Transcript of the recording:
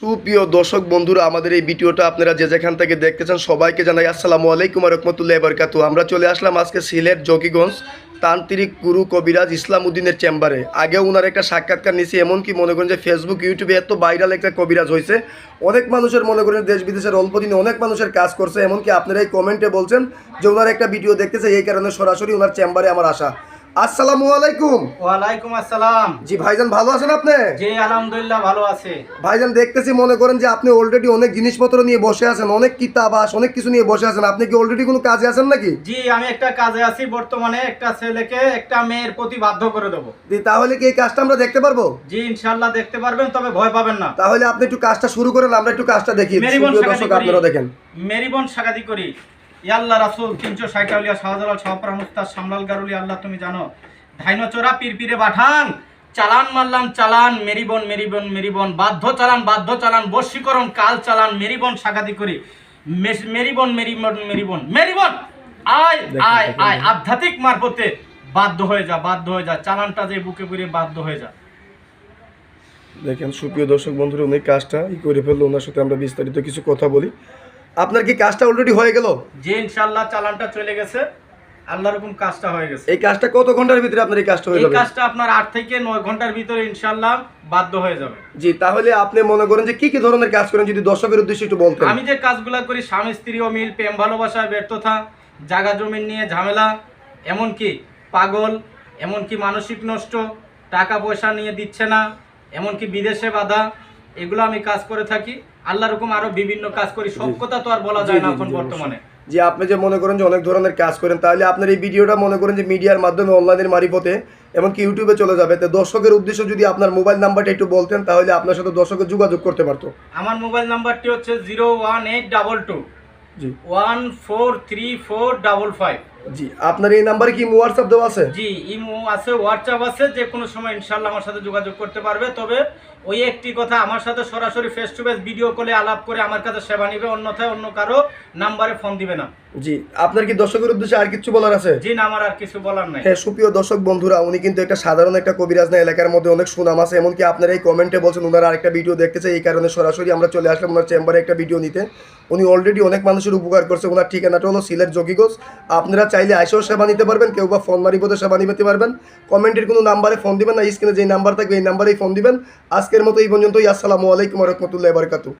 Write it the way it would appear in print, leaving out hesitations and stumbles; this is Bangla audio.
সুপ্রিয় দর্শক বন্ধুরা, আমাদের এই ভিডিওটা আপনারা যে যেখান থেকে দেখতেছেন সবাইকে জানাই আসসালামু আলাইকুম ওয়া রাহমাতুল্লাহি ওয়া বারাকাতুহু। আমরা চলে আসলাম আজকে সিলেট জকিগঞ্জ তান্ত্রিক গুরু কবিরাজ ইসলাম উদ্দিনের চেম্বারে। আগেও ওনার একটা সাক্ষাৎকার নিয়েছি, এমনকি মনে করেন যে ফেসবুক ইউটিউবে এত ভাইরাল একটা কবিরাজ হয়েছে, অনেক মানুষের মনে করেন দেশ বিদেশের অল্প দিনে অনেক মানুষের কাজ করছে। এমনকি আপনারা এই কমেন্টে বলছেন যে ওনার একটা ভিডিও দেখতেছে, এই কারণে সরাসরি ওনার চেম্বারে আমার আসা। আসসালামু আলাইকুম। ওয়ালাইকুম আসসালাম। জি ভাইজান, ভালো আছেন আপনি? জি আলহামদুলিল্লাহ ভালো আছে। ভাইজান দেখতেছি মনে করেন যে আপনি অলরেডি অনেক জিনিসপত্র নিয়ে বসে আছেন, অনেক কিতাব অনেক কিছু নিয়ে বসে আছেন। আপনি কি অলরেডি কোনো কাজে আছেন নাকি? জি আমি একটা কাজে আছি বর্তমানে, একটা ছেলেকে একটা মেয়ের প্রতি বাধ্য করে দেবো। জি, তাহলে কি এই কাজটা আমরা দেখতে পারবো? জি ইনশাআল্লাহ দেখতে পারবেন, তবে ভয় পাবেন না। তাহলে আপনি একটু কাজটা শুরু করেন, আমরা একটু কাজটা দেখি। মেরিবন দর্শক আপনারা দেখেন। মেরিবন সাগাতি করি ইয়াল্লাহ রাসূল 360 আউলিয়া শাহজালাল শাহপরা মুস্তাদ শামলাল গারুলি আল্লাহ তুমি জানো ধাইনো চোরা পীরপীরে বাঠান চালান মারলাম চালান মেরিবন মেরিবন মেরিবন বাধ্য চালান বশীকরণ কাল চালান মেরিবন সাগাতি করি মেরিবন মেরিবন মেরিবন মেরিবন আয় আয় আয় আধ্যাত্মিক মারফতে বাধ্য হয়ে যা চালানটা যে বুকে পুরে বাধ্য হয়ে যা। দেখেন সুপ্রিয় দর্শক বন্ধুরা, উনি কাজটা করে ফেললো। ওনার সাথে আমরা বিস্তারিত কিছু কথা বলি। আপনার কি কাজটা অলরেডি হয়ে গেল? জি ইনশাআল্লাহ চালানটা চলে গেছে, আল্লাহর হুকুম কাজটা হয়ে গেছে। এই কাজটা কত ঘন্টার ভিতরে আপনার এই কাজটা হয়ে যাবে? এই কাজটা আপনার 8 থেকে 9 ঘন্টার ভিতরে ইনশাআল্লাহ বাধ্য হয়ে যাবে। জি, তাহলে আপনি মনে করেন যে কি কি ধরনের কাজ করেন যদি দর্শকের উদ্দেশ্যে একটু বলতেন। আমি যে কাজগুলো করি স্বামী স্ত্রী অমিল, প্রেম ভালোবাসা ব্যর্থতা, জায়গা জমি নিয়ে ঝামেলা, এমনকি পাগল, এমনকি মানসিক নষ্ট, টাকা পয়সা নিয়ে দিচ্ছে না, এমনকি বিদেশে বাধা, এগুলো আমি কাজ করে থাকি। আল্লাহর হুকুম আরো বিভিন্ন কাজ করি, সব কথা তো আর বলা যায় না এখন বর্তমানে। যে আপনি যে মনে করেন যে অনেক ধরনের কাজ করেন, তাহলে আপনার এই ভিডিওটা মনে করেন যে মিডিয়ার মাধ্যমে অনলাইনের মারিফতে এমনকি ইউটিউবে চলে যাবে। তো দর্শকের উদ্দেশ্যে যদি আপনার মোবাইল নাম্বারটা একটু বলতেন, তাহলে আপনার সাথে দর্শকের যোগাযোগ করতে পারতো। আমার মোবাইল নাম্বারটি হচ্ছে 01822 জি 143455। জি, আপনার এই নাম্বারে কি হোয়াটসঅ্যাপ দেওয়া আছে? জি ইমো আছে, হোয়াটসঅ্যাপ আছে, যে কোনো সময় ইনশাআল্লাহ আমার সাথে যোগাযোগ করতে পারবে। তবে ওই একটি কথা, আমার সাথে সরাসরি ফেস টু ফেস ভিডিও কলে আলাপ করে আমার কাছে সেবা নিবে, অন্যথায় অন্য কারো নাম্বারে ফোন দিবে না। জি, আপনার কি দর্শকের উদ্দেশ্যে আর কিছু বলার আছে? জি না, আমার আর কিছু বলার নাই। হ্যাঁ সুপ্রিয় দর্শক বন্ধুরা, উনি কিন্তু একটা সাধারণ একটা কবিরাজ না, এলাকার মধ্যে অনেক সুনাম আছে। এমনকি আপনারা এই কমেন্টে বলছেন ওনার আরেকটা ভিডিও দেখতেছে, এই কারণে সরাসরি আমরা চলে আসলাম ওনার চেম্বারে একটা ভিডিও নিতে। উনি অলরেডি অনেক মানুষের উপকার করছে। ওনার ঠিকানাটা হলো সিলেট জকিগঞ্জ। আপনারা চাইলে আইসেও সেবা নিতে পারবেন, কেউ বা ফোন মারিপদে সেবা নিতে পারবেন। কমেন্টের কোনো নাম্বারে ফোন দিবেন না, স্ক্রিনে যেই নাম্বার থাকবে এই নাম্বারেই ফোন দিবেন। আজকের মতো এই পর্যন্তই। আসসালামু আলাইকুম ওয়া রাহমাতুল্লাহি ওয়া বারাকাতুহু।